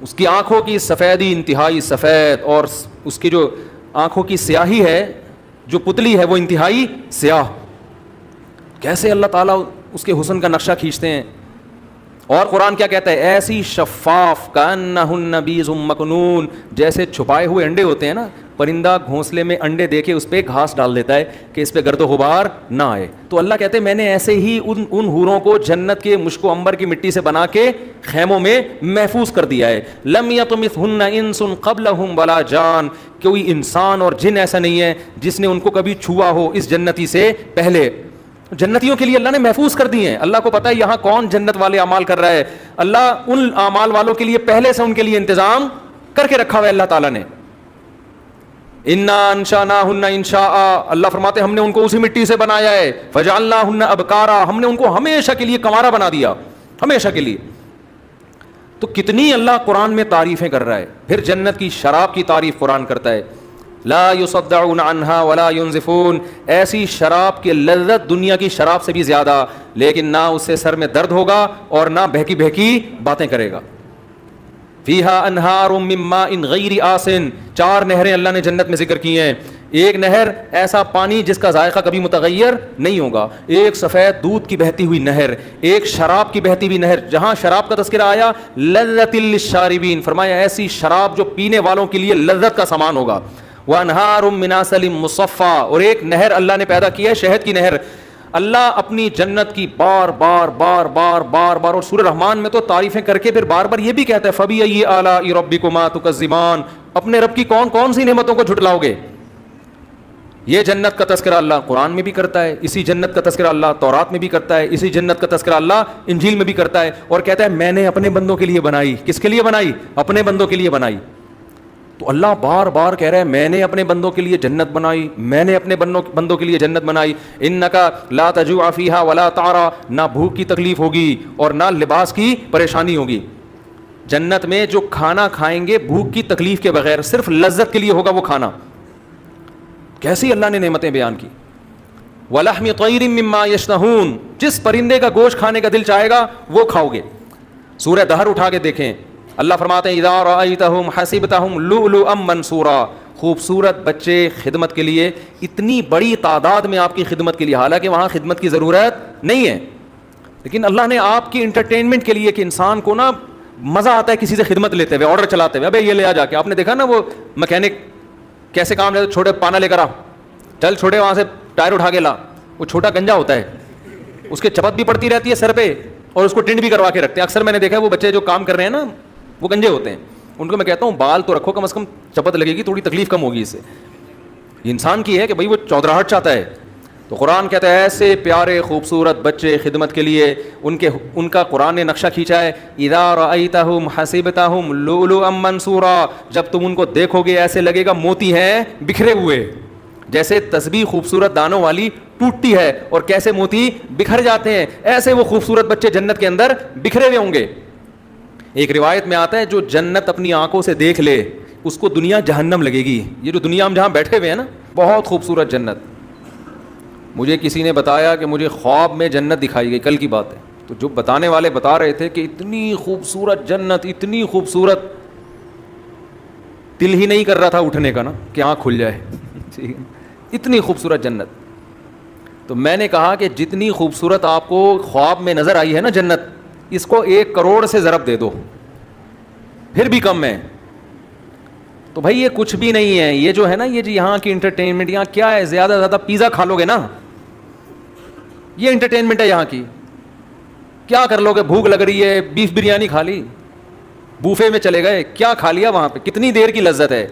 اس کی آنکھوں کی سفیدی انتہائی سفید, اور اس کی جو آنکھوں کی سیاہی ہے, جو پتلی ہے وہ انتہائی سیاہ. کیسے اللہ تعالیٰ اس کے حسن کا نقشہ کھینچتے ہیں. اور قرآن کیا کہتا ہے, ایسی شفاف کأنہن بیض مکنون, جیسے چھپائے ہوئے انڈے ہوتے ہیں نا, پرندہ گھونسلے میں انڈے دے کے اس پہ گھاس ڈال دیتا ہے کہ اس پہ گرد و غبار نہ آئے. تو اللہ کہتے ہیں میں نے ایسے ہی ان حوروں کو جنت کے مشک و عنبر کی مٹی سے بنا کے خیموں میں محفوظ کر دیا ہے. لم یطمثہن انس قبلہم ولا جان, کوئی انسان اور جن ایسا نہیں ہے جس نے ان کو کبھی چھوا ہو اس جنتی سے پہلے. جنتیوں کے لیے اللہ نے محفوظ کر دی ہیں. اللہ کو پتہ ہے یہاں کون جنت والے اعمال کر رہا ہے. اللہ ان اعمال والوں کے لیے پہلے سے ان کے لیے انتظام کر کے رکھا ہوا ہے اللہ تعالیٰ نے. انا انشأناہن انشاء, اللہ فرماتے ہیں ہم نے ان کو اسی مٹی سے بنایا ہے. فجعلناہن ابکارا, ہم نے ان کو ہمیشہ کے لیے کنوارا بنا دیا, ہمیشہ کے لیے. تو کتنی اللہ قرآن میں تعریفیں کر رہا ہے. پھر جنت کی شراب کی تعریف قرآن کرتا ہے, لا یصدعون عنہا ولا ینزفون, ایسی شراب کی لذت دنیا کی شراب سے بھی زیادہ, لیکن نہ اس سے سر میں درد ہوگا اور نہ بہکی بہکی باتیں کرے گا. فیہا انہار من ماء غیر آسن, 4 نہریں اللہ نے جنت میں ذکر کی ہیں. ایک نہر ایسا پانی جس کا ذائقہ کبھی متغیر نہیں ہوگا, ایک سفید دودھ کی بہتی ہوئی نہر, ایک شراب کی بہتی ہوئی نہر. جہاں شراب کا تذکرہ آیا لذت للشاربین, فرمایا ایسی شراب جو پینے والوں کے لیے لذت کا سامان ہوگا. وانہار من عسل مصفی, اور ایک نہر اللہ نے پیدا کی ہے شہد کی نہر. اللہ اپنی جنت کی بار بار بار بار بار بار, اور سورہ رحمان میں تو تعریفیں کر کے پھر بار بار یہ بھی کہتا ہے فبأي آلاء ربکما تکذبان, اپنے رب کی کون کون سی نعمتوں کو جھٹلاؤ گے. یہ جنت کا تذکرہ اللہ قرآن میں بھی کرتا ہے, اسی جنت کا تذکرہ اللہ تورات میں بھی کرتا ہے, اسی جنت کا تذکرہ اللہ انجیل میں بھی کرتا ہے, اور کہتا ہے میں نے اپنے بندوں کے لیے بنائی. کس کے لیے بنائی؟ اپنے بندوں کے لیے بنائی. تو اللہ بار بار کہہ رہا ہے میں نے اپنے بندوں کے لیے جنت بنائی, میں نے اپنے بندوں کے لیے جنت بنائی. انکا لا تجوع فیہا ولا تعرا, نہ بھوک کی تکلیف ہوگی اور نہ لباس کی پریشانی ہوگی. جنت میں جو کھانا کھائیں گے بھوک کی تکلیف کے بغیر, صرف لذت کے لیے ہوگا وہ کھانا. کیسی اللہ نے نعمتیں بیان کی. ولحم طیر مما یشتہون, جس پرندے کا گوشت کھانے کا دل چاہے گا وہ کھاؤ گے. سورہ دہر اٹھا کے دیکھیں, اللہ فرماتے ہیں اذا رأیتہم حسبتہم لؤلؤا منثورا, خوبصورت بچے خدمت کے لیے, اتنی بڑی تعداد میں آپ کی خدمت کے لیے, حالانکہ وہاں خدمت کی ضرورت نہیں ہے, لیکن اللہ نے آپ کی انٹرٹینمنٹ کے لیے کہ انسان کو نا مزہ آتا ہے کسی سے خدمت لیتے ہوئے, آرڈر چلاتے ہوئے, ابے یہ لے آ جا کے. آپ نے دیکھا نا وہ مکینک کیسے کام لیتے, چھوٹے پانا لے کر آ, چل چھوٹے وہاں سے ٹائر اٹھا کے لا. وہ چھوٹا گنجا ہوتا ہے, اس کے چپت بھی پڑتی رہتی ہے سر پہ, اور اس کو ٹنڈ بھی کروا کے رکھتے ہیں. اکثر میں نے دیکھا ہے وہ بچے جو کام کر رہے ہیں نا وہ گنجے ہوتے ہیں, ان کو میں کہتا ہوں بال تو رکھو, کم از کم چپت لگے گی, تھوڑی تکلیف کم ہوگی اس سے. انسان کی ہے کہ بھائی وہ چودراہٹ چاہتا ہے. تو قرآن کہتا ہے ایسے پیارے خوبصورت بچے خدمت کے لیے ان کا قرآن نے نقشہ کھینچا ہے. اذا رأیتہم حسبتہم لؤلؤا منثورا, جب تم ان کو دیکھو گے ایسے لگے گا موتی ہیں بکھرے ہوئے, جیسے تسبیح خوبصورت دانوں والی ٹوٹتی ہے اور کیسے موتی بکھر جاتے ہیں, ایسے وہ خوبصورت بچے جنت کے اندر بکھرے ہوئے ہوں گے. ایک روایت میں آتا ہے جو جنت اپنی آنکھوں سے دیکھ لے اس کو دنیا جہنم لگے گی. یہ جو دنیا ہم جہاں بیٹھے ہوئے ہیں نا, بہت خوبصورت جنت. مجھے کسی نے بتایا کہ مجھے خواب میں جنت دکھائی گئی, کل کی بات ہے. تو جو بتانے والے بتا رہے تھے کہ اتنی خوبصورت جنت, اتنی خوبصورت, دل ہی نہیں کر رہا تھا اٹھنے کا نا کہ آنکھ کھل جائے. اتنی خوبصورت جنت. تو میں نے کہا کہ جتنی خوبصورت آپ کو خواب میں نظر آئی ہے نا جنت, اس کو 1 کروڑ سے ضرب دے دو پھر بھی کم ہے. تو بھائی یہ کچھ بھی نہیں ہے. یہ جو ہے نا یہ جو یہاں کی انٹرٹینمنٹ, یہاں کیا ہے, زیادہ سے زیادہ پیزا کھا لو گے نا, یہ انٹرٹینمنٹ ہے یہاں کی. کیا کر لو گے, بھوک لگ رہی ہے, بیف بریانی کھا لی, بوفے میں چلے گئے, کیا کھا لیا وہاں پہ, کتنی دیر کی لذت ہے.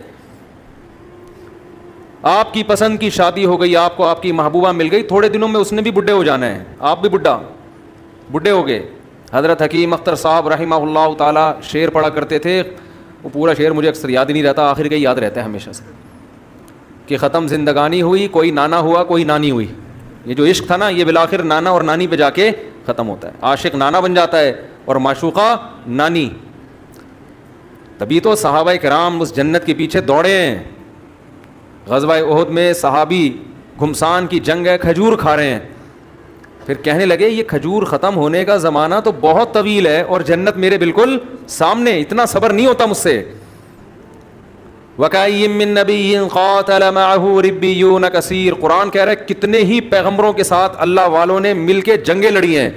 آپ کی پسند کی شادی ہو گئی, آپ کو آپ کی محبوبہ مل گئی, تھوڑے دنوں میں اس نے بھی بڈھے ہو جانا ہے, آپ بھی بڈھے ہو گئے. حضرت حکیم اختر صاحب رحمہ اللہ تعالی شعر پڑھا کرتے تھے, وہ پورا شعر مجھے اکثر یاد ہی نہیں رہتا, آخر کا یاد رہتا ہے ہمیشہ سے, کہ ختم زندگانی ہوئی, کوئی نانا ہوا کوئی نانی ہوئی. یہ جو عشق تھا نا یہ بالآخر نانا اور نانی پہ جا کے ختم ہوتا ہے. عاشق نانا بن جاتا ہے اور معشوقہ نانی. تبھی تو صحابہ کرام اس جنت کے پیچھے دوڑے ہیں. غزوہ احد میں صحابی گھمسان کی جنگ ہے, کھجور کھا رہے ہیں, پھر کہنے لگے یہ کھجور ختم ہونے کا زمانہ تو بہت طویل ہے اور جنت میرے بالکل سامنے, اتنا صبر نہیں ہوتا مجھ سے. وَكَأَيٍّ مِّن نَّبِيٍّ قَاتَلَ مَعَهُ رِبِّيُّونَ كَثِيرٌ, قرآن کہہ رہا ہے کتنے ہی پیغمبروں کے ساتھ اللہ والوں نے مل کے جنگیں لڑی ہیں,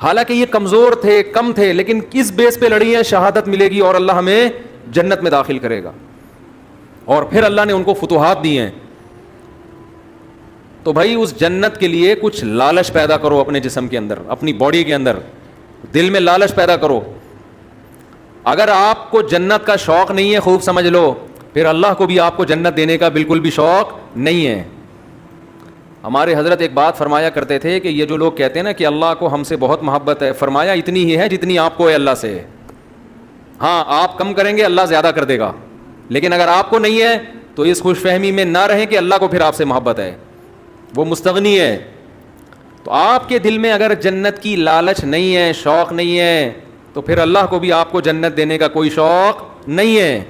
حالانکہ یہ کمزور تھے, کم تھے, لیکن کس بیس پہ لڑی ہیں؟ شہادت ملے گی اور اللہ ہمیں جنت میں داخل کرے گا. اور پھر اللہ نے ان کو فتوحات دی ہیں. تو بھائی اس جنت کے لیے کچھ لالچ پیدا کرو اپنے جسم کے اندر, اپنی باڈی کے اندر, دل میں لالچ پیدا کرو. اگر آپ کو جنت کا شوق نہیں ہے, خوب سمجھ لو, پھر اللہ کو بھی آپ کو جنت دینے کا بالکل بھی شوق نہیں ہے. ہمارے حضرت ایک بات فرمایا کرتے تھے کہ یہ جو لوگ کہتے ہیں نا کہ اللہ کو ہم سے بہت محبت ہے, فرمایا اتنی ہی ہے جتنی آپ کو ہے اللہ سے. ہاں آپ کم کریں گے اللہ زیادہ کر دے گا, لیکن اگر آپ کو نہیں ہے تو اس خوش فہمی میں نہ رہیں کہ اللہ کو پھر آپ سے محبت ہے, وہ مستغنی ہے. تو آپ کے دل میں اگر جنت کی لالچ نہیں ہے, شوق نہیں ہے, تو پھر اللہ کو بھی آپ کو جنت دینے کا کوئی شوق نہیں ہے.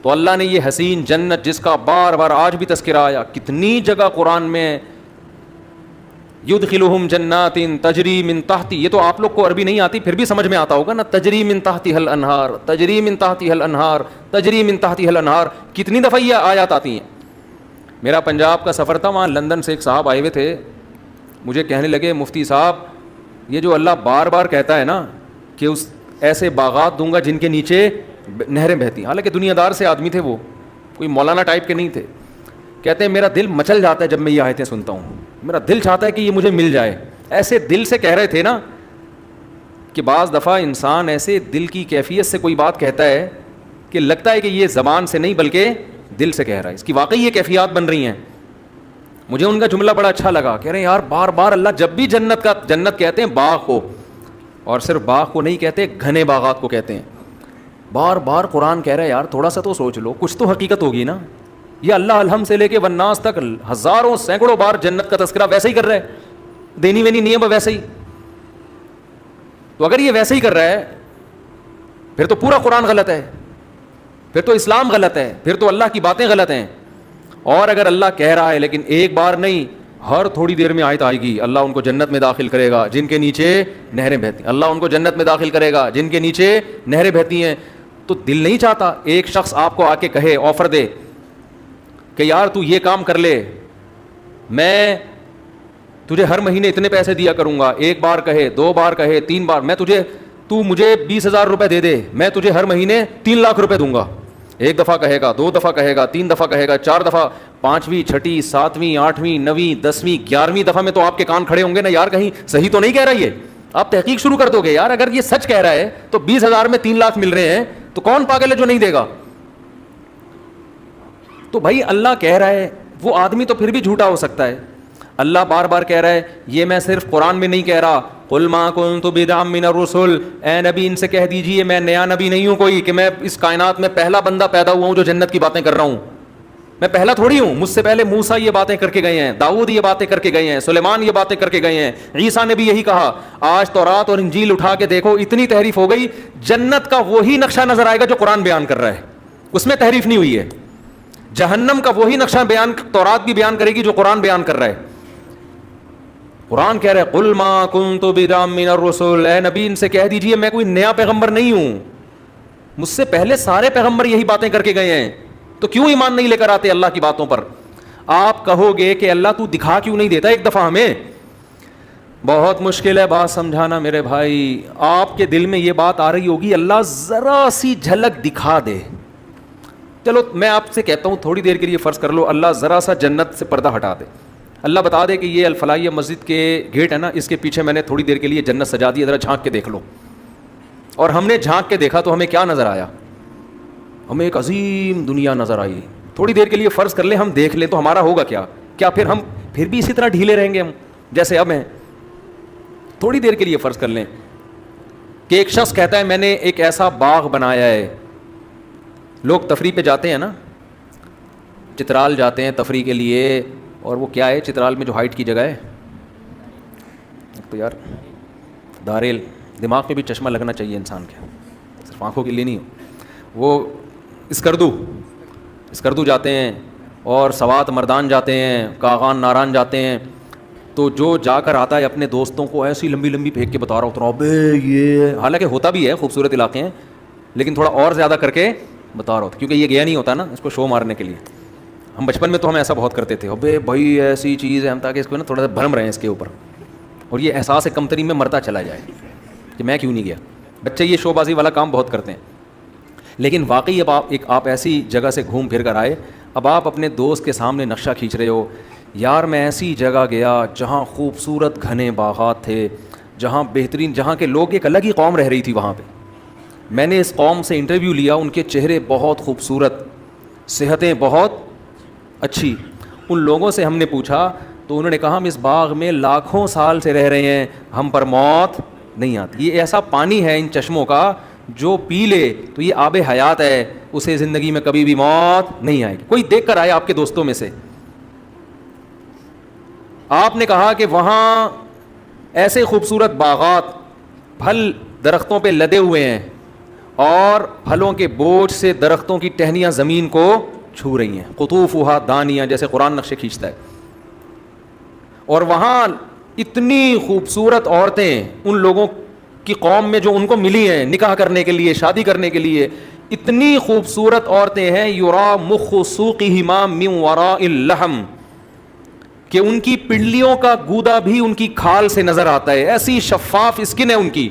تو اللہ نے یہ حسین جنت جس کا بار بار آج بھی تذکرہ آیا, کتنی جگہ قرآن میں, یدخلہم جنات تجری من تحتی, یہ تو آپ لوگ کو عربی نہیں آتی پھر بھی سمجھ میں آتا ہوگا نا, تجری من تحتہا الانہار, تجری من تحتہا الانہار, تجری من تحتہا الانہار, کتنی دفعہ یہ آیات آتی ہیں. میرا پنجاب کا سفر تھا, وہاں لندن سے ایک صاحب آئے ہوئے تھے, مجھے کہنے لگے مفتی صاحب یہ جو اللہ بار بار کہتا ہے نا کہ اس ایسے باغات دوں گا جن کے نیچے نہریں بہتی, حالانکہ دنیا دار سے آدمی تھے, وہ کوئی مولانا ٹائپ کے نہیں تھے. کہتے ہیں میرا دل مچل جاتا ہے جب میں یہ آیتیں سنتا ہوں, میرا دل چاہتا ہے کہ یہ مجھے مل جائے. ایسے دل سے کہہ رہے تھے نا کہ بعض دفعہ انسان ایسے دل کی کیفیت سے کوئی بات کہتا ہے کہ لگتا ہے کہ یہ زبان سے نہیں بلکہ دل سے کہہ رہا ہے. اس کی واقعی یہ کیفیات بن رہی ہیں. مجھے ان کا جملہ بڑا اچھا لگا, کہہ رہے ہیں یار بار بار اللہ جب بھی جنت کہتے ہیں باغ کو, اور صرف باغ کو نہیں کہتے, گھنے باغات کو کہتے ہیں. بار بار قرآن کہہ رہا ہے یار تھوڑا سا تو سوچ لو, کچھ تو حقیقت ہوگی نا. یہ اللہ الحم سے لے کے والناس تک ہزاروں سینکڑوں بار جنت کا تذکرہ ویسے ہی کر رہا ہے, دینی وینی نہیں ہے ویسے ہی. تو اگر یہ ویسے ہی کر رہا ہے پھر تو پورا قرآن غلط ہے, پھر تو اسلام غلط ہے, پھر تو اللہ کی باتیں غلط ہیں. اور اگر اللہ کہہ رہا ہے لیکن ایک بار نہیں, ہر تھوڑی دیر میں آیت آئے گی, اللہ ان کو جنت میں داخل کرے گا جن کے نیچے نہریں بہتی ہیں, اللہ ان کو جنت میں داخل کرے گا جن کے نیچے نہریں بہتی ہیں. تو دل نہیں چاہتا ایک شخص آپ کو آ کے کہے, آفر دے کہ یار تو یہ کام کر لے, میں تجھے ہر مہینے اتنے پیسے دیا کروں گا. ایک بار کہے, دو بار کہے, تین بار, تو مجھے 20,000 روپے دے دے, میں تجھے ہر مہینے 3 لاکھ روپے دوں گا. ایک دفعہ کہے گا, 2 دفعہ کہے گا, 3 دفعہ کہے گا, 4 دفعہ, 5ویں 6ٹھی 7ویں 8ویں 9ویں 10ویں 11ویں دفعہ میں تو آپ کے کان کھڑے ہوں گے نا, یار کہیں صحیح تو نہیں کہہ رہا یہ. آپ تحقیق شروع کر دو گے, یار اگر یہ سچ کہہ رہا ہے تو 20,000 میں 3 لاکھ مل رہے ہیں, تو کون پاگل ہے جو نہیں دے گا. تو بھائی اللہ کہہ رہا ہے, وہ آدمی تو پھر بھی جھوٹا ہو سکتا ہے. اللہ بار بار کہہ رہا ہے, یہ میں صرف قرآن میں نہیں کہہ رہا, قل ما کنت بدعا من الرسل, اے نبی ان سے کہہ دیجئے میں نیا نبی نہیں ہوں کوئی کہ میں اس کائنات میں پہلا بندہ پیدا ہوا ہوں جو جنت کی باتیں کر رہا ہوں. میں پہلا تھوڑی ہوں, مجھ سے پہلے موسیٰ یہ باتیں کر کے گئے ہیں, داؤد یہ باتیں کر کے گئے ہیں, سلیمان یہ باتیں کر کے گئے ہیں, عیسیٰ نے بھی یہی کہا. آج تورات اور انجیل اٹھا کے دیکھو, اتنی تحریف ہو گئی, جنت کا وہی نقشہ نظر آئے گا جو قرآن بیان کر رہا ہے, اس میں تحریف نہیں ہوئی ہے. جہنم کا وہی نقشہ بیان تورات بھی بیان کرے گی جو قرآن بیان کر رہا ہے. قرآن کہہ رہا ہے قل ما کنت بدعا من الرسل, اے نبی ان سے کہہ دیجئے میں کوئی نیا پیغمبر نہیں ہوں, مجھ سے پہلے سارے پیغمبر یہی باتیں کر کے گئے ہیں, تو کیوں ایمان نہیں لے کر آتے اللہ کی باتوں پر. آپ کہو گے کہ اللہ تو دکھا کیوں نہیں دیتا ایک دفعہ ہمیں. بہت مشکل ہے بات سمجھانا میرے بھائی. آپ کے دل میں یہ بات آ رہی ہوگی اللہ ذرا سی جھلک دکھا دے. چلو میں آپ سے کہتا ہوں تھوڑی دیر کے لیے فرض کر لو اللہ ذرا سا جنت سے پردہ ہٹا دے, اللہ بتا دے کہ یہ الفلاحیہ مسجد کے گیٹ ہے نا, اس کے پیچھے میں نے تھوڑی دیر کے لیے جنت سجا دی, ذرا جھانک کے دیکھ لو. اور ہم نے جھانک کے دیکھا تو ہمیں کیا نظر آیا؟ ہمیں ایک عظیم دنیا نظر آئی. تھوڑی دیر کے لیے فرض کر لیں ہم دیکھ لیں تو ہمارا ہوگا کیا؟ کیا پھر ہم پھر بھی اسی طرح ڈھیلے رہیں گے ہم جیسے اب ہیں؟ تھوڑی دیر کے لیے فرض کر لیں کہ ایک شخص کہتا ہے میں نے ایک ایسا باغ بنایا ہے. لوگ تفریح پہ جاتے ہیں نا, چترال جاتے ہیں تفریح کے لیے, اور وہ کیا ہے چترال میں جو ہائٹ کی جگہ ہے, تو یار داریل, دماغ میں بھی چشمہ لگنا چاہیے انسان کے, صرف آنکھوں کے لیے نہیں. وہ اسکردو جاتے ہیں, اور سوات مردان جاتے ہیں, کاغان ناران جاتے ہیں. تو جو جا کر آتا ہے اپنے دوستوں کو ایسی لمبی لمبی پھینک کے بتا رہا ہوتا ہے ابے یہ، حالانکہ ہوتا بھی ہے خوبصورت علاقے ہیں لیکن تھوڑا اور زیادہ کر کے بتا رہا ہوتا کیونکہ یہ گیا نہیں ہوتا نا اس کو شو مارنے کے لیے. ہم بچپن میں تو ہم ایسا بہت کرتے تھے ابے بھائی ایسی چیز ہے، ہم تاکہ اس کو نا تھوڑا سا بھرم رہے ہیں اس کے اوپر اور یہ احساس کمتری میں مرتا چلا جائے کہ میں کیوں نہیں گیا. بچے یہ شو بازی والا کام بہت کرتے ہیں. لیکن واقعی اب آپ ایسی جگہ سے گھوم پھر کر آئے، اب آپ اپنے دوست کے سامنے نقشہ کھینچ رہے ہو، یار میں ایسی جگہ گیا جہاں خوبصورت گھنے باغات تھے، جہاں بہترین، جہاں کے لوگ ایک الگ ہی قوم رہ رہی تھی وہاں پہ. میں نے اس قوم سے انٹرویو لیا، ان کے چہرے بہت خوبصورت، صحتیں بہت اچھی. ان لوگوں سے ہم نے پوچھا تو انہوں نے کہا ہم اس باغ میں لاکھوں سال سے رہ رہے ہیں، ہم پر موت نہیں آتی. یہ ایسا پانی ہے ان چشموں کا جو پی لے تو یہ آب حیات ہے، اسے زندگی میں کبھی بھی موت نہیں آئے گی. کوئی دیکھ کر آئے آپ کے دوستوں میں سے. آپ نے کہا کہ وہاں ایسے خوبصورت باغات، پھل درختوں پہ لدے ہوئے ہیں اور پھلوں کے بوجھ سے درختوں کی ٹہنیاں زمین کو چھو رہی ہیں، قطوفھا دانیہ، جیسے قرآن نقشے کھینچتا ہے. اور وہاں اتنی خوبصورت عورتیں ان لوگوں کی قوم میں جو ان کو ملی ہیں نکاح کرنے کے لیے، شادی کرنے کے لیے، اتنی خوبصورت عورتیں ہیں. یرا مخ سوقہما من وراء اللحم، کہ ان کی پنڈلیوں کا گودا بھی ان کی کھال سے نظر آتا ہے، ایسی شفاف اسکن ہے ان کی.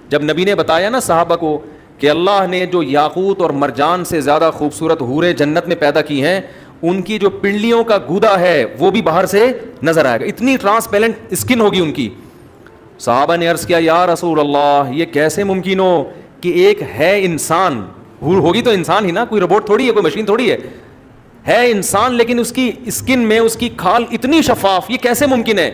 جب نبی نے بتایا نا صحابہ کو کہ اللہ نے جو یاقوت اور مرجان سے زیادہ خوبصورت حوریں جنت میں پیدا کی ہیں، ان کی جو پنڈلیوں کا گودا ہے وہ بھی باہر سے نظر آئے گا، اتنی ٹرانسپیرنٹ اسکن ہوگی ان کی. صحابہ نے عرض کیا یا رسول اللہ یہ کیسے ممکن ہو کہ ایک ہے انسان، حور ہوگی تو انسان ہی نا، کوئی روبوٹ تھوڑی ہے، کوئی مشین تھوڑی ہے انسان، لیکن اس کی اسکن میں اس کی کھال اتنی شفاف، یہ کیسے ممکن ہے؟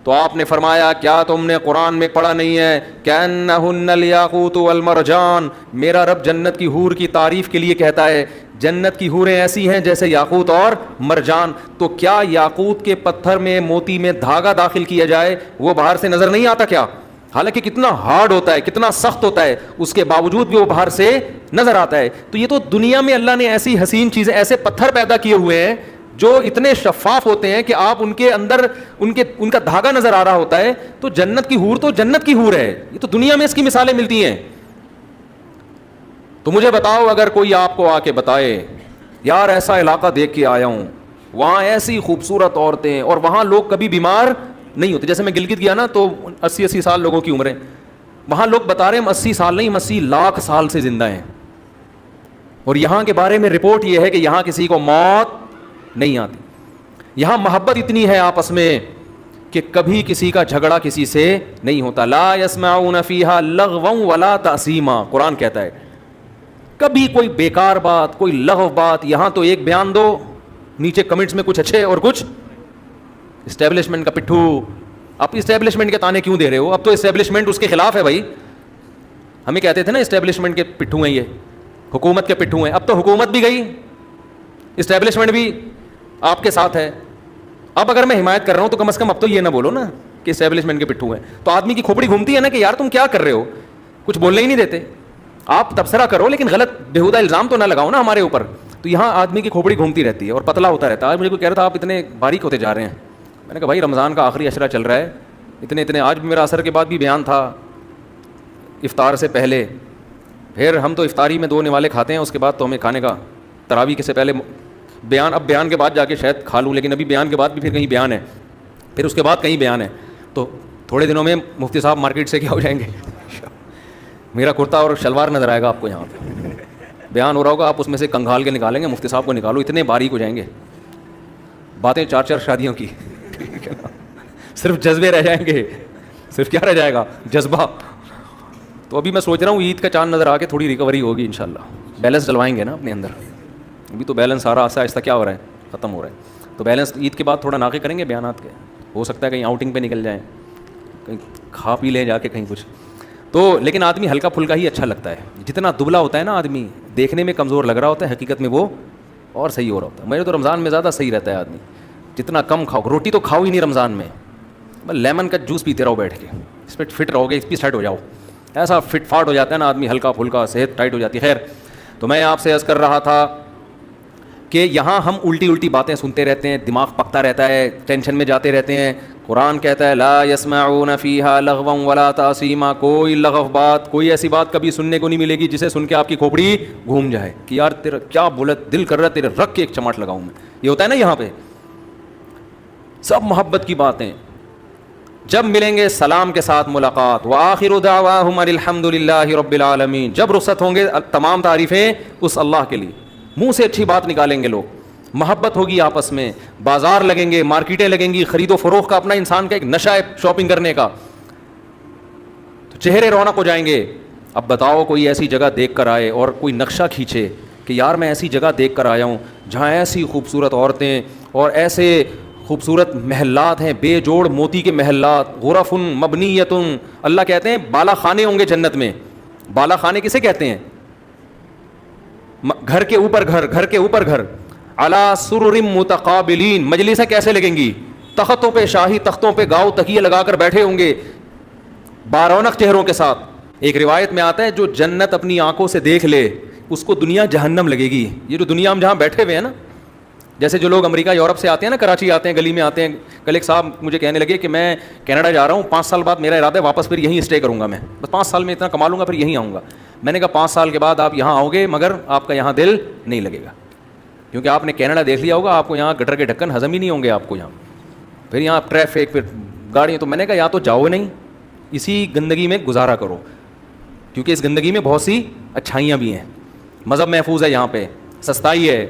تو آپ نے فرمایا کیا تم نے قرآن میں پڑھا نہیں ہے کأنہن الیاقوت والمرجان، میرا رب جنت کی حور کی تعریف کے لیے کہتا ہے جنت کی حوریں ایسی ہیں جیسے یاقوت اور مرجان. تو کیا یاقوت کے پتھر میں موتی میں دھاگا داخل کیا جائے وہ باہر سے نظر نہیں آتا کیا؟ حالانکہ کتنا ہارڈ ہوتا ہے، کتنا سخت ہوتا ہے، اس کے باوجود بھی وہ باہر سے نظر آتا ہے. تو یہ تو دنیا میں اللہ نے ایسی حسین چیزیں، ایسے پتھر پیدا کیے ہوئے ہیں جو اتنے شفاف ہوتے ہیں کہ آپ ان کے اندر ان کا دھاگا نظر آ رہا ہوتا ہے. تو جنت کی حور تو جنت کی حور ہے، یہ تو دنیا میں اس کی مثالیں ملتی ہیں. تو مجھے بتاؤ اگر کوئی آپ کو آ کے بتائے یار ایسا علاقہ دیکھ کے آیا ہوں، وہاں ایسی خوبصورت عورتیں اور وہاں لوگ کبھی بیمار نہیں ہوتے. جیسے میں گلگت گیا نا تو 80 سال لوگوں کی عمریں، وہاں لوگ بتا رہے ہیں ہم 80 سال نہیں، ہم 80 لاکھ سال سے زندہ ہیں. اور یہاں کے بارے میں رپورٹ یہ ہے کہ یہاں کسی کو موت نہیں آتی. یہاں محبت اتنی ہے آپس میں کہ کبھی کسی کا جھگڑا کسی سے نہیں ہوتا. لا يسمعون فيها لغوا ولا تأثیما، قرآن کہتا ہے کبھی کوئی بیکار بات، کوئی لغو بات. یہاں تو ایک بیان دو، نیچے کمنٹس میں کچھ اچھے اور کچھ اسٹیبلشمنٹ کا پٹھو. آپ اسٹیبلشمنٹ کے تانے کیوں دے رہے ہو؟ اب تو اسٹیبلشمنٹ اس کے خلاف ہے بھائی. ہمیں کہتے تھے نا اسٹیبلشمنٹ کے پٹھو ہیں، یہ حکومت کے پٹھو ہیں. اب تو حکومت بھی گئی، اسٹیبلشمنٹ بھی آپ کے ساتھ ہے. اب اگر میں حمایت کر رہا ہوں تو کم از کم اب تو یہ نہ بولو نا کہ اسٹیبلشمنٹ کے پٹھو ہیں. تو آدمی کی کھوپڑی گھومتی ہے نا کہ یار تم کیا کر رہے ہو، کچھ بولنے ہی نہیں دیتے. آپ تبصرہ کرو لیکن غلط بےہودہ الزام تو نہ لگاؤ نا ہمارے اوپر. تو یہاں آدمی کی کھوپڑی گھومتی رہتی ہے اور پتلا ہوتا رہتا ہے. آج مجھے کوئی کہہ رہا تھا آپ اتنے باریک ہوتے جا رہے ہیں. میں نے کہا بھائی رمضان کا آخری عشرہ چل رہا ہے، اتنے آج بھی میرا عصر کے بعد بھی بیان تھا، افطار سے پہلے. پھر ہم تو افطاری میں 2 نوالے کھاتے ہیں، اس کے بعد تو ہمیں کھانے کا تراویح کے سے پہلے بیان. اب بیان کے بعد جا کے شاید کھا لوں، لیکن ابھی بیان کے بعد بھی پھر کہیں بیان ہے، پھر اس کے بعد کہیں بیان ہے. تو تھوڑے دنوں میں مفتی صاحب مارکیٹ سے کیا ہو جائیں گے، میرا کرتا اور شلوار نظر آئے گا آپ کو. یہاں پہ بیان ہو رہا ہوگا، آپ اس میں سے کنگھال کے نکالیں گے، مفتی صاحب کو نکالو، اتنے باریک ہو جائیں گے. باتیں 4 شادیوں کی، صرف جذبے رہ جائیں گے. صرف کیا رہ جائے گا؟ جذبہ. تو ابھی میں سوچ رہا ہوں عید کا چاند نظر آ کے تھوڑی ریکوری ہوگی انشاءاللہ. بیلنس ڈلوائیں گے نا اپنے اندر. ابھی تو بیلنس سارا آہستہ آہستہ کیا ہو رہا ہے، ختم ہو رہا ہے. تو بیلنس عید کے بعد تھوڑا ناقے کریں گے بیانات کے. ہو سکتا ہے کہیں آؤٹنگ پہ نکل جائیں، کہیں کھا پی لیں جا کے کہیں کچھ. تو لیکن آدمی ہلکا پھلکا ہی اچھا لگتا ہے. جتنا دبلا ہوتا ہے نا آدمی، دیکھنے میں کمزور لگ رہا ہوتا ہے، حقیقت میں وہ اور صحیح ہو رہا ہوتا ہے. میرے تو رمضان میں زیادہ صحیح رہتا ہے آدمی. جتنا کم کھاؤ، روٹی تو کھاؤ ہی نہیں رمضان میں، بس لیمن کا جوس پیتے رہو بیٹھ کے، اس پہ فٹ رہو گے، اس پہ سیٹ ہو جاؤ. ایسا فٹ فاٹ ہو جاتا ہے نا آدمی، ہلکا پھلکا، صحت ٹائٹ ہو جاتی ہے. خیر، تو میں آپ سے عرض کر رہا تھا کہ یہاں ہم الٹی باتیں سنتے رہتے ہیں، دماغ پکتا رہتا ہے، ٹینشن میں جاتے رہتے ہیں. قرآن کہتا ہے لا یسمعون فیہا لغوا ولا تأثیما، کوئی لغو بات، کوئی ایسی بات کبھی سننے کو نہیں ملے گی جسے سن کے آپ کی کھوپڑی گھوم جائے کہ یار تیرا کیا بولا، دل کر رہا ہے تیرے رکھ کے ایک چماٹ لگاؤں میں. یہ ہوتا ہے نا یہاں پہ. سب محبت کی باتیں. جب ملیں گے سلام کے ساتھ ملاقات. وآخر دعواہم الحمدللہ رب العالمین. جب رخصت ہوں گے تمام تعریفیں اس اللہ کے لیے. منہ سے اچھی بات نکالیں گے لوگ، محبت ہوگی آپس میں، بازار لگیں گے، مارکیٹیں لگیں گی، خرید و فروخت کا اپنا انسان کا ایک نشہ ہے شاپنگ کرنے کا، تو چہرے رونق ہو جائیں گے. اب بتاؤ کوئی ایسی جگہ دیکھ کر آئے اور کوئی نقشہ کھینچے کہ یار میں ایسی جگہ دیکھ کر آیا ہوں جہاں ایسی خوبصورت عورتیں اور ایسے خوبصورت محلات ہیں، بے جوڑ موتی کے محلات، غرف مبنیۃ. اللہ کہتے ہیں بالا خانے ہوں گے جنت میں. بالا خانے کسے کہتے ہیں؟ گھر کے اوپر گھر، گھر کے اوپر گھر. علی سرر متقابلین. مجلسیں کیسے لگیں گی؟ تختوں پہ، شاہی تختوں پہ گاؤ تکیے لگا کر بیٹھے ہوں گے بارونق چہروں کے ساتھ. ایک روایت میں آتا ہے جو جنت اپنی آنکھوں سے دیکھ لے اس کو دنیا جہنم لگے گی. یہ جو دنیا ہم جہاں بیٹھے ہوئے ہیں نا، جیسے جو لوگ امریکہ یورپ سے آتے ہیں نا، کراچی آتے ہیں، گلی میں آتے ہیں. کل ایک صاحب مجھے کہنے لگے کہ میں کینیڈا جا رہا ہوں، 5 سال بعد میرا ارادہ ہے واپس پھر یہیں اسٹے کروں گا، میں بس 5 سال میں اتنا کما لوں گا پھر یہیں آؤں گا. میں نے کہا 5 سال کے بعد آپ یہاں آؤ گے مگر آپ کا یہاں دل نہیں لگے گا، کیونکہ آپ نے کینیڈا دیکھ لیا ہوگا، آپ کو یہاں گٹر کے ڈھکن ہضم ہی نہیں ہوں گے آپ کو یہاں، پھر یہاں ٹریفک، پھر گاڑیاں. تو میں نے کہا یا تو جاؤ نہیں، اسی گندگی میں گزارا کرو، کیونکہ اس گندگی میں بہت سی اچھائیاں بھی ہیں. مذہب محفوظ ہے یہاں پہ، سستائی ہے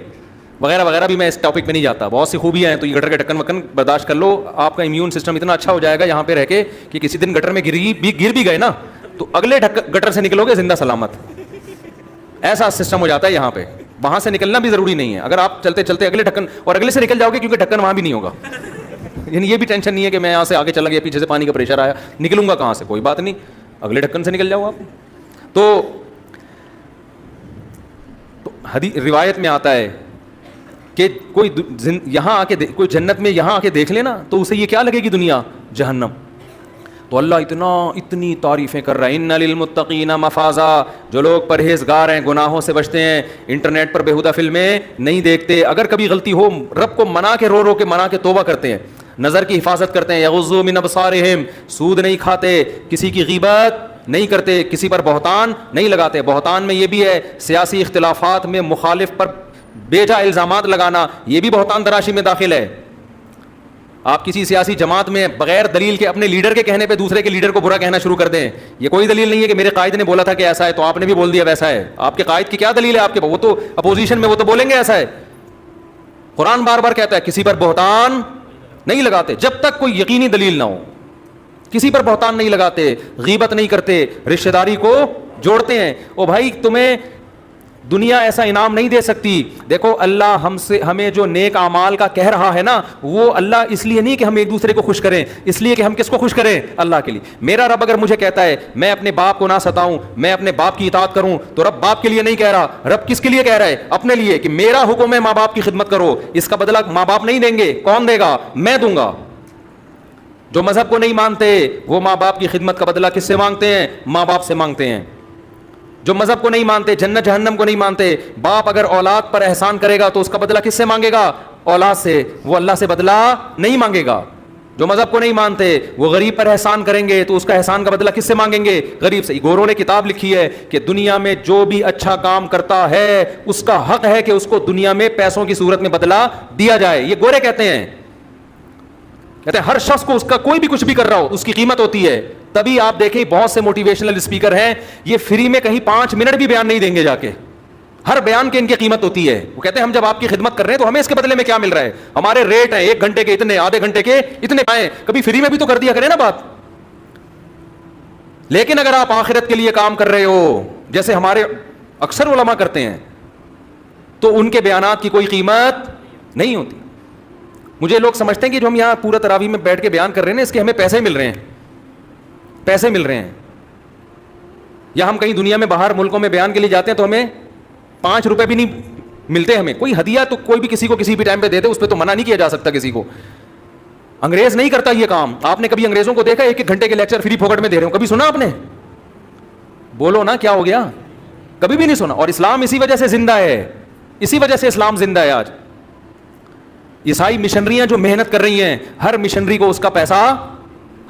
وغیرہ وغیرہ بھی. میں اس ٹاپک پہ نہیں جاتا، بہت سی خوبیاں ہیں. تو یہ گٹر کے ڈھکن وکن برداشت کر لو، آپ کا امیون سسٹم اتنا اچھا ہو جائے گا یہاں پہ رہ کے کہ کسی دن گٹر میں گر بھی گئے نا تو اگلے گٹر سے نکلو گے زندہ سلامت. ایسا سسٹم ہو جاتا ہے یہاں پہ. وہاں سے نکلنا بھی ضروری نہیں ہے، اگر آپ چلتے چلتے اگلے ڈھکن اور اگلے سے نکل جاؤ گے، کیونکہ ڈھکن وہاں بھی نہیں ہوگا. یعنی یہ بھی ٹینشن نہیں ہے کہ میں یہاں سے آگے چلا گیا، پیچھے سے پانی کا پریشر آیا، نکلوں گا کہاں سے، کوئی بات نہیں، اگلے ڈھکن سے نکل جاؤ آپ. تو روایت میں آتا ہے کہ کوئی یہاں آ کے کوئی جنت میں یہاں آ کے دیکھ لینا تو اسے یہ کیا لگے گی؟ دنیا جہنم. تو اللہ اتنی تعریفیں کر رہا ہے. ان للمتقین مفازا. جو لوگ پرہیزگار ہیں، گناہوں سے بچتے ہیں، انٹرنیٹ پر بیہودہ فلمیں نہیں دیکھتے، اگر کبھی غلطی ہو رب کو منا کے رو کے منا کے توبہ کرتے ہیں، نظر کی حفاظت کرتے ہیں، یغضوا من ابصارہم، سود نہیں کھاتے، کسی کی غیبت نہیں کرتے، کسی پر بہتان نہیں لگاتے. بہتان میں یہ بھی ہے سیاسی اختلافات میں مخالف پر بیجا الزامات لگانا، یہ بھی بہتان تراشی میں داخل ہے. آپ کسی سیاسی جماعت میں بغیر دلیل کے اپنے لیڈر کے کہنے پہ دوسرے کے لیڈر کو برا کہنا شروع کر دیں. یہ کوئی دلیل نہیں ہے کہ میرے قائد نے بولا تھا کہ ایسا ہے تو آپ نے بھی بول دیا ویسا ہے. آپ کے قائد کی کیا دلیل ہے؟ آپ کے وہ تو اپوزیشن میں، وہ تو بولیں گے ایسا ہے. قرآن بار بار کہتا ہے کسی پر بہتان نہیں لگاتے جب تک کوئی یقینی دلیل نہ ہو. کسی پر بہتان نہیں لگاتے، غیبت نہیں کرتے، رشتہ داری کو جوڑتے ہیں. او بھائی تمہیں دنیا ایسا انعام نہیں دے سکتی. دیکھو اللہ ہمیں جو نیک اعمال کا کہہ رہا ہے نا، وہ اللہ اس لیے نہیں کہ ہم ایک دوسرے کو خوش کریں، اس لیے کہ ہم کس کو خوش کریں؟ اللہ کے لیے. میرا رب اگر مجھے کہتا ہے میں اپنے باپ کو نہ ستاؤں، میں اپنے باپ کی اطاعت کروں، تو رب باپ کے لیے نہیں کہہ رہا. رب کس کے لیے کہہ رہا ہے؟ اپنے لیے، کہ میرا حکم ہے ماں باپ کی خدمت کرو. اس کا بدلہ ماں باپ نہیں دیں گے. کون دے گا؟ میں دوں گا. جو مذہب کو نہیں مانتے وہ ماں باپ کی خدمت کا بدلہ کس سے مانگتے ہیں؟ ماں باپ سے مانگتے ہیں. جو مذہب کو نہیں مانتے، جنت جہنم کو نہیں مانتے، باپ اگر اولاد پر احسان کرے گا تو اس کا بدلہ کس سے مانگے گا؟ اولاد سے. وہ اللہ سے بدلہ نہیں مانگے گا. جو مذہب کو نہیں مانتے وہ غریب پر احسان کریں گے تو اس کا احسان کا بدلہ کس سے مانگیں گے؟ غریب سے. گوروں نے کتاب لکھی ہے کہ دنیا میں جو بھی اچھا کام کرتا ہے اس کا حق ہے کہ اس کو دنیا میں پیسوں کی صورت میں بدلہ دیا جائے. یہ گورے کہتے ہیں ہر شخص کو اس کا کوئی بھی کچھ بھی کر رہا ہو اس کی قیمت ہوتی ہے. تبھی آپ دیکھیں بہت سے موٹیویشنل اسپیکر ہیں، یہ فری میں کہیں 5 منٹ بھی بیان نہیں دیں گے جا کے. ہر بیان کے ان کی قیمت ہوتی ہے. وہ کہتے ہیں ہم جب آپ کی خدمت کر رہے ہیں تو ہمیں اس کے بدلے میں کیا مل رہا ہے؟ ہمارے ریٹ ہیں 1 گھنٹے کے اتنے، آدھے گھنٹے کے اتنے آئے. کبھی فری میں بھی تو کر دیا کریں نا بات. لیکن اگر آپ آخرت کے لیے کام کر رہے ہو جیسے ہمارے اکثر علماء کرتے ہیں تو ان کے بیانات کی کوئی قیمت نہیں ہوتی. مجھے لوگ سمجھتے ہیں کہ جو ہم یہاں پورا تراویح میں بیٹھ کے بیان کر رہے ہیں نا، اس کے ہمیں پیسے مل رہے ہیں، پیسے مل رہے ہیں. یا ہم کہیں دنیا میں باہر ملکوں میں بیان کے لیے جاتے ہیں تو ہمیں 5 روپے بھی نہیں ملتے. ہمیں کوئی ہدیہ تو کوئی بھی کسی کو کسی بھی ٹائم پہ دیتے، اس پہ تو منع نہیں کیا جا سکتا کسی کو. انگریز نہیں کرتا یہ کام. آپ نے کبھی انگریزوں کو دیکھا 1 گھنٹے کے لیکچر فری پھوکٹ میں دے رہے ہو؟ کبھی سنا آپ نے؟ بولو نا کیا ہو گیا؟ کبھی بھی نہیں سنا. اور اسلام اسی وجہ سے زندہ ہے، اسی وجہ سے اسلام زندہ ہے آج. عیسائی مشنریاں جو محنت کر رہی ہیں, ہر مشنری کو اس کا پیسہ,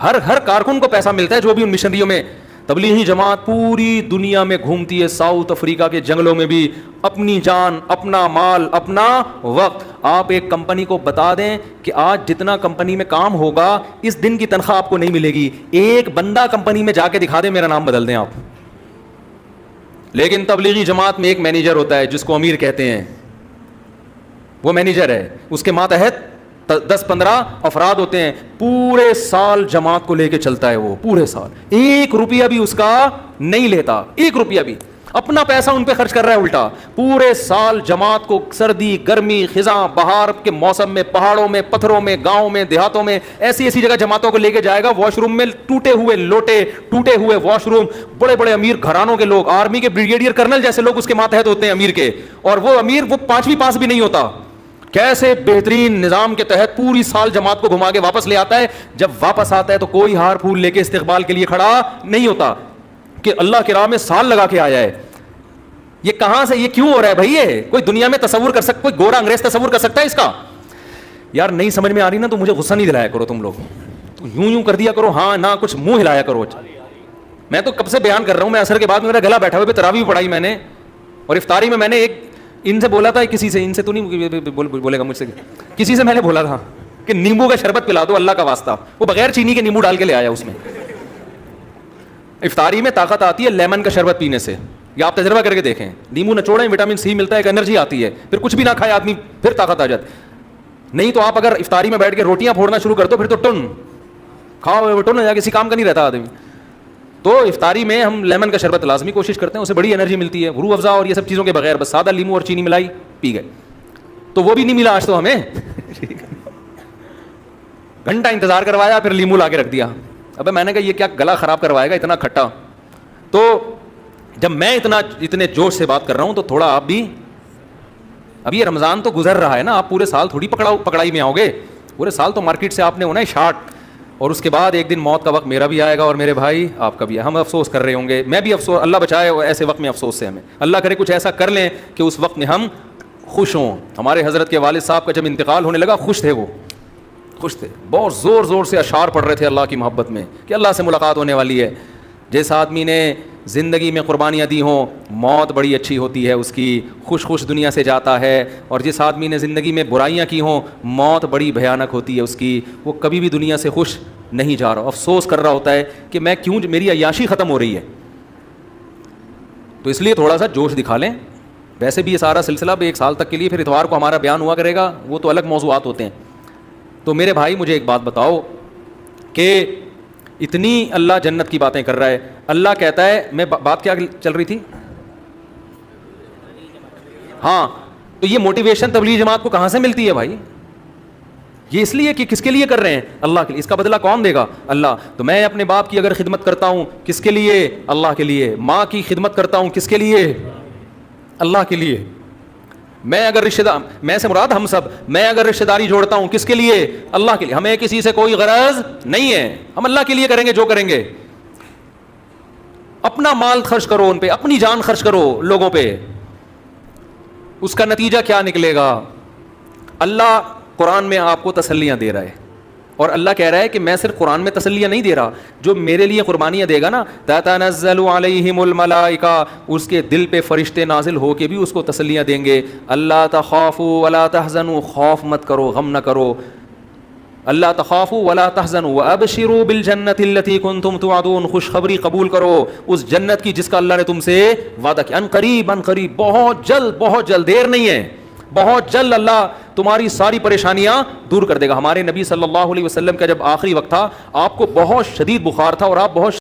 ہر کارکن کو پیسہ ملتا ہے جو بھی ان مشنریوں میں. تبلیغی جماعت پوری دنیا میں گھومتی ہے, ساؤتھ افریقہ کے جنگلوں میں بھی, اپنی جان, اپنا مال, اپنا وقت. آپ ایک کمپنی کو بتا دیں کہ آج جتنا کمپنی میں کام ہوگا اس دن کی تنخواہ آپ کو نہیں ملے گی, ایک بندہ کمپنی میں جا کے دکھا دیں میرا نام بدل دیں آپ. لیکن تبلیغی جماعت میں ایک مینیجر ہوتا ہے جس کو امیر کہتے ہیں, وہ مینیجر ہے, اس کے ماتحت 10-15 افراد ہوتے ہیں, پورے سال جماعت کو لے کے چلتا ہے وہ, پورے سال 1 روپیہ بھی اس کا نہیں لیتا, 1 روپیہ بھی, اپنا پیسہ ان پہ خرچ کر رہا ہے الٹا. پورے سال جماعت کو سردی, گرمی, خزاں, بہار کے موسم میں, پہاڑوں میں, پتھروں میں, گاؤں میں, دیہاتوں میں, ایسی جگہ جماعتوں کو لے کے جائے گا. واش روم میں ٹوٹے ہوئے لوٹے, ٹوٹے ہوئے واش روم, بڑے بڑے امیر گھرانوں کے لوگ, آرمی کے بریگیڈیئر کرنل جیسے لوگ اس کے ماتحت ہوتے ہیں امیر کے, اور وہ امیر وہ 5ویں پاس بھی نہیں ہوتا. کیسے بہترین نظام کے تحت پوری سال جماعت کو گھما کے واپس لے آتا ہے. جب واپس آتا ہے تو کوئی ہار پھول لے کے استقبال کے لیے کھڑا نہیں ہوتا کہ اللہ کی راہ میں سال لگا کے آیا ہے. یہ کہاں سے, یہ کیوں ہو رہا ہے بھائی؟ یہ کوئی دنیا میں تصور کر سکتا, کوئی گورا انگریز تصور کر سکتا ہے اس کا؟ یار نہیں سمجھ میں آ رہی نا تو مجھے غصہ نہیں دلایا کرو تم لوگ, یوں کر دیا کرو ہاں نہ, کچھ منہ ہلایا کرو. میں تو کب سے بیان کر رہا ہوں, میں عصر کے بعد میرا گلا بیٹھا ہوا, تراویح پڑھائی میں نے, اور افطاری میں میں نے ایک ان سے بولا تھا, کسی سے, ان سے تو نہیں بولے گا مجھ سے, کسی سے میں نے بولا تھا کہ نیمبو کا شربت پلا دو اللہ کا واسطہ. وہ بغیر چینی کے نیمبو ڈال کے لے آیا اس میں. افطاری میں طاقت آتی ہے لیمن کا شربت پینے سے, یا آپ تجربہ کر کے دیکھیں, نیمبو نچوڑیں, وٹامن سی ملتا ہے, ایک انرجی آتی ہے, پھر کچھ بھی نہ کھائے آدمی پھر طاقت آ جاتی. نہیں تو آپ اگر افطاری میں بیٹھ کے روٹیاں پھوڑنا شروع کر دو پھر تو ٹن کھاؤ ٹن, یا کسی کام کا نہیں رہتا آدمی. تو افطاری میں ہم لیمن کا شربت لازمی کوشش کرتے ہیں, اسے بڑی انرجی ملتی ہے, روح افزا اور یہ سب چیزوں کے بغیر, بس سادہ لیمو اور چینی ملائی پی گئے. تو وہ بھی نہیں ملا آج تو ہمیں, گھنٹہ انتظار کروایا, پھر لیمو لا کے رکھ دیا. ابے میں نے کہا یہ کیا گلا خراب کروائے گا اتنا کھٹا. تو جب میں اتنے جوش سے بات کر رہا ہوں تو تھوڑا آپ بھی, اب یہ رمضان تو گزر رہا ہے نا, آپ پورے سال تھوڑی پکڑائی میں آؤ گے, پورے سال تو مارکیٹ سے آپ نے ہونا ہے شارٹ, اور اس کے بعد ایک دن موت کا وقت میرا بھی آئے گا اور میرے بھائی آپ کا بھی ہے. ہم افسوس کر رہے ہوں گے, میں بھی افسوس, اللہ بچائے ایسے وقت میں افسوس سے ہمیں, اللہ کرے کچھ ایسا کر لیں کہ اس وقت میں ہم خوش ہوں. ہمارے حضرت کے والد صاحب کا جب انتقال ہونے لگا خوش تھے, وہ خوش تھے, بہت زور زور سے اشعار پڑھ رہے تھے اللہ کی محبت میں کہ اللہ سے ملاقات ہونے والی ہے. جیسا آدمی نے زندگی میں قربانیاں دی ہوں, موت بڑی اچھی ہوتی ہے اس کی, خوش دنیا سے جاتا ہے. اور جس آدمی نے زندگی میں برائیاں کی ہوں, موت بڑی بھیانک ہوتی ہے اس کی, وہ کبھی بھی دنیا سے خوش نہیں جا رہا, افسوس کر رہا ہوتا ہے کہ میں کیوں, میری عیاشی ختم ہو رہی ہے. تو اس لیے تھوڑا سا جوش دکھا لیں. ویسے بھی یہ سارا سلسلہ بھی 1 سال تک کے لیے, پھر اتوار کو ہمارا بیان ہوا کرے گا, وہ تو الگ موضوعات ہوتے ہیں. تو میرے بھائی مجھے ایک بات بتاؤ کہ اتنی اللہ جنت کی باتیں کر رہا ہے, اللہ کہتا ہے, میں بات کیا چل رہی تھی, ہاں, تو یہ موٹیویشن تبلیغ جماعت کو کہاں سے ملتی ہے بھائی؟ یہ اس لیے کہ کس کے لیے کر رہے ہیں؟ اللہ کے لیے. اس کا بدلہ کون دے گا؟ اللہ. تو میں اپنے باپ کی اگر خدمت کرتا ہوں کس کے لیے؟ اللہ کے لیے. ماں کی خدمت کرتا ہوں کس کے لیے؟ اللہ کے لیے. میں اگر رشتہ دار, میں سے مراد ہم سب, میں اگر رشتہ داری جوڑتا ہوں کس کے لیے؟ اللہ کے لیے. ہمیں کسی سے کوئی غرض نہیں ہے, ہم اللہ کے لیے کریں گے جو کریں گے. اپنا مال خرچ کرو ان پہ, اپنی جان خرچ کرو لوگوں پہ, اس کا نتیجہ کیا نکلے گا؟ اللہ قرآن میں آپ کو تسلیاں دے رہا ہے, اور اللہ کہہ رہا ہے کہ میں صرف قرآن میں تسلیاں نہیں دے رہا, جو میرے لیے قربانیاں دے گا نا, تتنزل علیہم الملائکہ, اس کے دل پہ فرشتے نازل ہو کے بھی اس کو تسلیاں دیں گے. اللہ تخافوا ولا تحزنوا, خوف مت کرو, غم نہ کرو. اللہ تخافوا ولا تحزنوا وابشروا بالجنۃ التي کنتم توعدون, خوشخبری قبول کرو اس جنت کی جس کا اللہ نے تم سے وعدہ کیا. ان قریب, بہت جلد, دیر نہیں ہے, بہت جلد اللہ تمہاری ساری پریشانیاں دور کر دے گا. ہمارے نبی صلی اللہ علیہ وسلم کا جب آخری وقت تھا, آپ کو بہت شدید بخار تھا اور آپ بہت